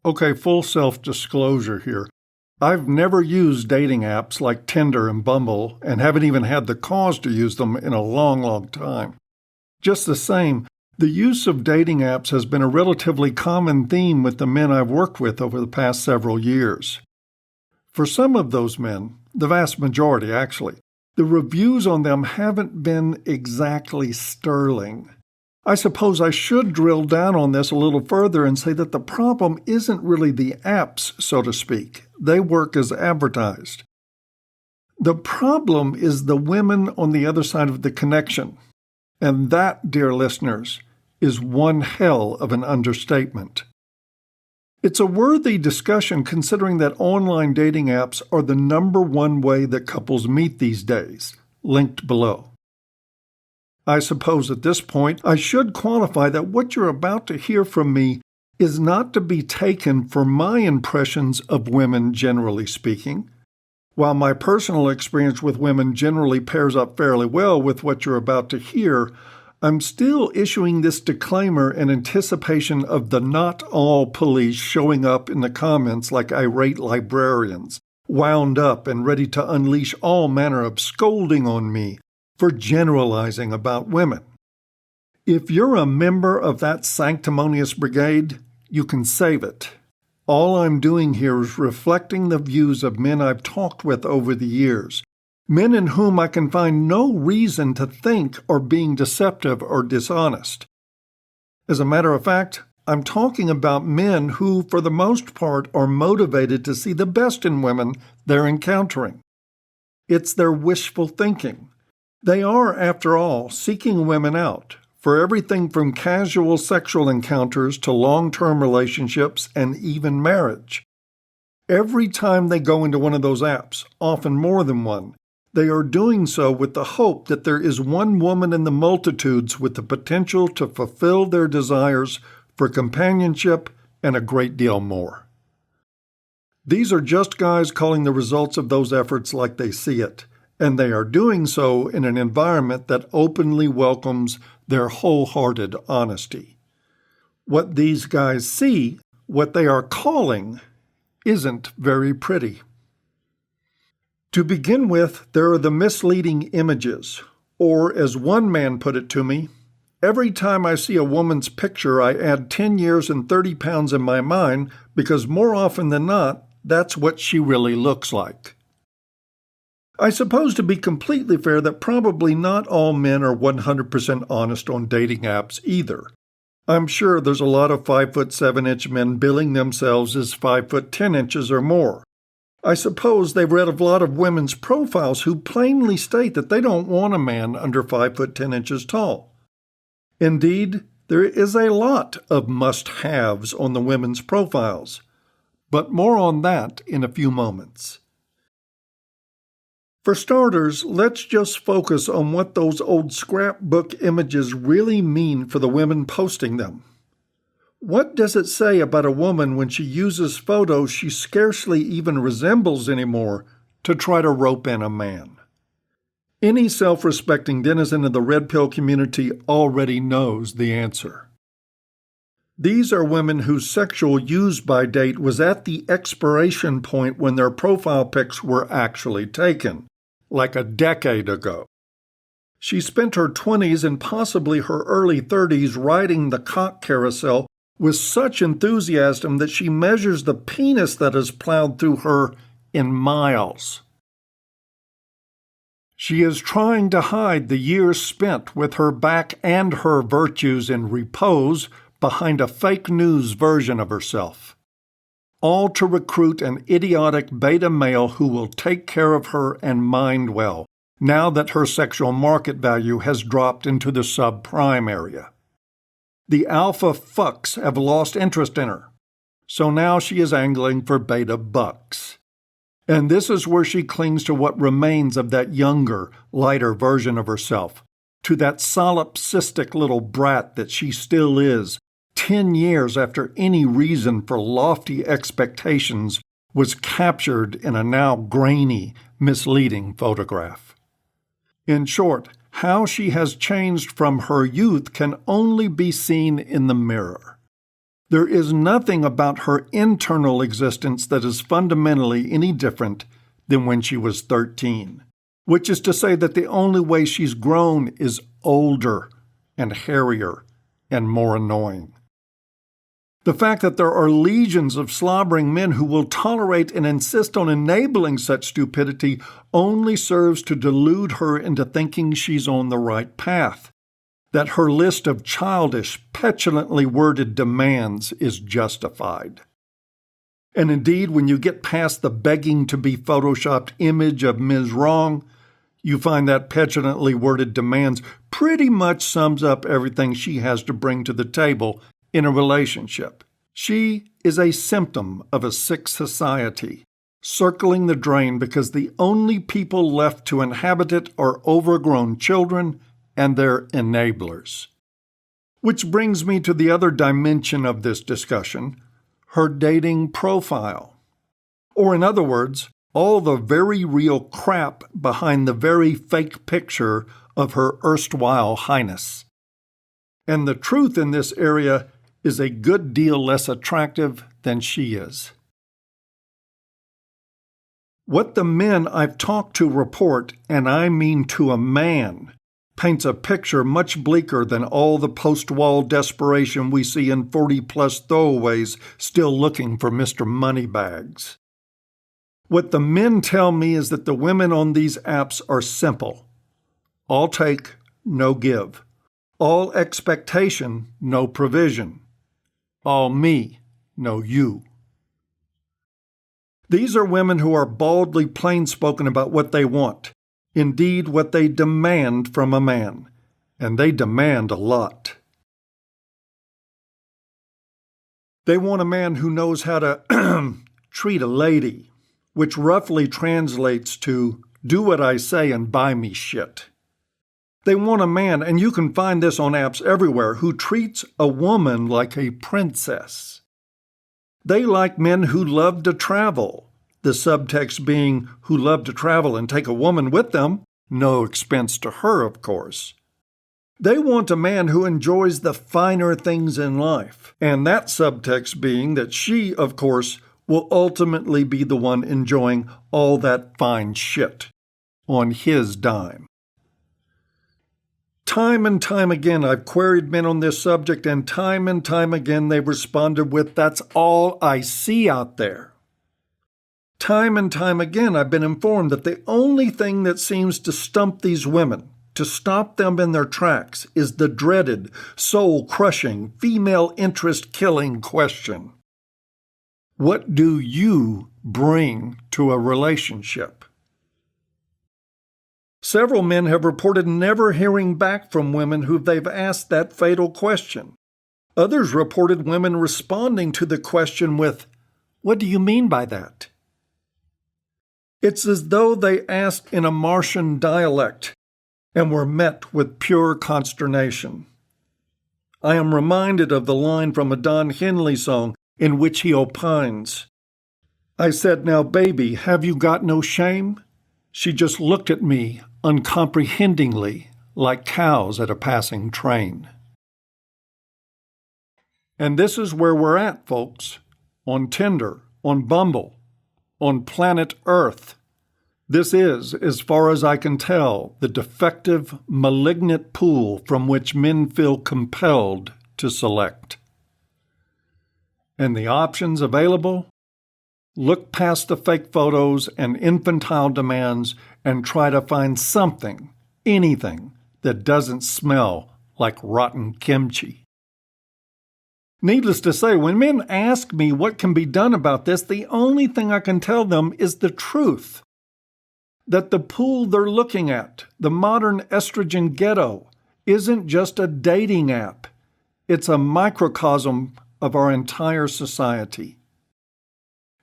Okay, full self-disclosure here. I've never used dating apps like Tinder and Bumble and haven't even had the cause to use them in a long, long time. Just the same, the use of dating apps has been a relatively common theme with the men I've worked with over the past several years. For some of those men, the vast majority actually, the reviews on them haven't been exactly sterling. I suppose I should drill down on this a little further and say that the problem isn't really the apps, so to speak. They work as advertised. The problem is the women on the other side of the connection. And that, dear listeners, is one hell of an understatement. It's a worthy discussion considering that online dating apps are the number one way that couples meet these days, linked below. I suppose at this point I should qualify that what you're about to hear from me is not to be taken for my impressions of women generally speaking. While my personal experience with women generally pairs up fairly well with what you're about to hear, I'm still issuing this disclaimer in anticipation of the not all police showing up in the comments like irate librarians, wound up and ready to unleash all manner of scolding on me for generalizing about women. If you're a member of that sanctimonious brigade, you can save it. All I'm doing here is reflecting the views of men I've talked with over the years, men in whom I can find no reason to think are being deceptive or dishonest. As a matter of fact, I'm talking about men who, for the most part, are motivated to see the best in women they're encountering. It's their wishful thinking. They are, after all, seeking women out for everything from casual sexual encounters to long-term relationships and even marriage. Every time they go into one of those apps, often more than one, they are doing so with the hope that there is one woman in the multitudes with the potential to fulfill their desires for companionship and a great deal more. These are just guys calling the results of those efforts like they see it, and they are doing so in an environment that openly welcomes their wholehearted honesty. What these guys see, what they are calling, isn't very pretty. To begin with, there are the misleading images, or as one man put it to me, every time I see a woman's picture, I add 10 years and 30 pounds in my mind because more often than not, that's what she really looks like. I suppose to be completely fair that probably not all men are 100% honest on dating apps either. I'm sure there's a lot of 5'7" men billing themselves as 5'10" or more. I suppose they've read a lot of women's profiles who plainly state that they don't want a man under 5'10" tall. Indeed, there is a lot of must-haves on the women's profiles. But more on that in a few moments. For starters, let's just focus on what those old scrapbook images really mean for the women posting them. What does it say about a woman when she uses photos she scarcely even resembles anymore to try to rope in a man? Any self-respecting denizen of the red pill community already knows the answer. These are women whose sexual use-by date was at the expiration point when their profile pics were actually taken, like a decade ago. She spent her 20s and possibly her early 30s riding the cock carousel with such enthusiasm that she measures the penis that is plowed through her in miles. She is trying to hide the years spent with her back and her virtues in repose behind a fake news version of herself, all to recruit an idiotic beta male who will take care of her and mind well, now that her sexual market value has dropped into the subprime area. The alpha fucks have lost interest in her, so now she is angling for beta bucks. And this is where she clings to what remains of that younger, lighter version of herself, to that solipsistic little brat that she still is, 10 years after any reason for lofty expectations was captured in a now grainy, misleading photograph. In short, how she has changed from her youth can only be seen in the mirror. There is nothing about her internal existence that is fundamentally any different than when she was 13, which is to say that the only way she's grown is older and hairier and more annoying. The fact that there are legions of slobbering men who will tolerate and insist on enabling such stupidity only serves to delude her into thinking she's on the right path, that her list of childish, petulantly worded demands is justified. And indeed, when you get past the begging to be photoshopped image of Ms. Wrong, you find that petulantly worded demands pretty much sums up everything she has to bring to the table in a relationship. She is a symptom of a sick society, circling the drain because the only people left to inhabit it are overgrown children and their enablers. Which brings me to the other dimension of this discussion, her dating profile. Or in other words, all the very real crap behind the very fake picture of her erstwhile highness. And the truth in this area is a good deal less attractive than she is. What the men I've talked to report, and I mean to a man, paints a picture much bleaker than all the post-wall desperation we see in 40-plus throwaways still looking for Mr. Moneybags. What the men tell me is that the women on these apps are simple. All take, no give. All expectation, no provision. All me, no you. These are women who are baldly plain-spoken about what they want, indeed what they demand from a man, and they demand a lot. They want a man who knows how to treat a lady, which roughly translates to do what I say and buy me shit. They want a man, and you can find this on apps everywhere, who treats a woman like a princess. They like men who love to travel, the subtext being who love to travel and take a woman with them, no expense to her, of course. They want a man who enjoys the finer things in life, and that subtext being that she, of course, will ultimately be the one enjoying all that fine shit on his dime. Time and time again, I've queried men on this subject, and time again they've responded with, "That's all I see out there." Time and time again, I've been informed that the only thing that seems to stump these women, to stop them in their tracks, is the dreaded, soul-crushing, female interest-killing question. What do you bring to a relationship? Several men have reported never hearing back from women who they've asked that fatal question. Others reported women responding to the question with, "What do you mean by that?" It's as though they asked in a Martian dialect and were met with pure consternation. I am reminded of the line from a Don Henley song in which he opines, "I said, 'Now, baby, have you got no shame?' She just looked at me uncomprehendingly, like cows at a passing train." And this is where we're at, folks. On Tinder, on Bumble, on planet Earth. This is, as far as I can tell, the defective, malignant pool from which men feel compelled to select. And the options available? Look past the fake photos and infantile demands and try to find something, anything, that doesn't smell like rotten kimchi. Needless to say, when men ask me what can be done about this, the only thing I can tell them is the truth. That the pool they're looking at, the modern estrogen ghetto, isn't just a dating app. It's a microcosm of our entire society.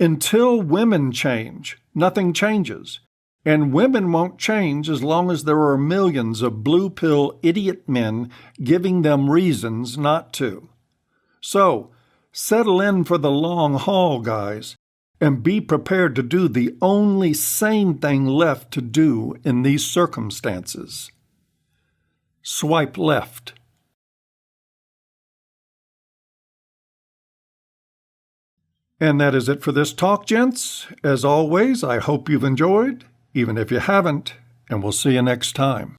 Until women change, nothing changes. And women won't change as long as there are millions of blue pill idiot men giving them reasons not to. So, settle in for the long haul, guys, and be prepared to do the only sane thing left to do in these circumstances. Swipe left. And that is it for this talk, gents. As always, I hope you've enjoyed, even if you haven't, and we'll see you next time.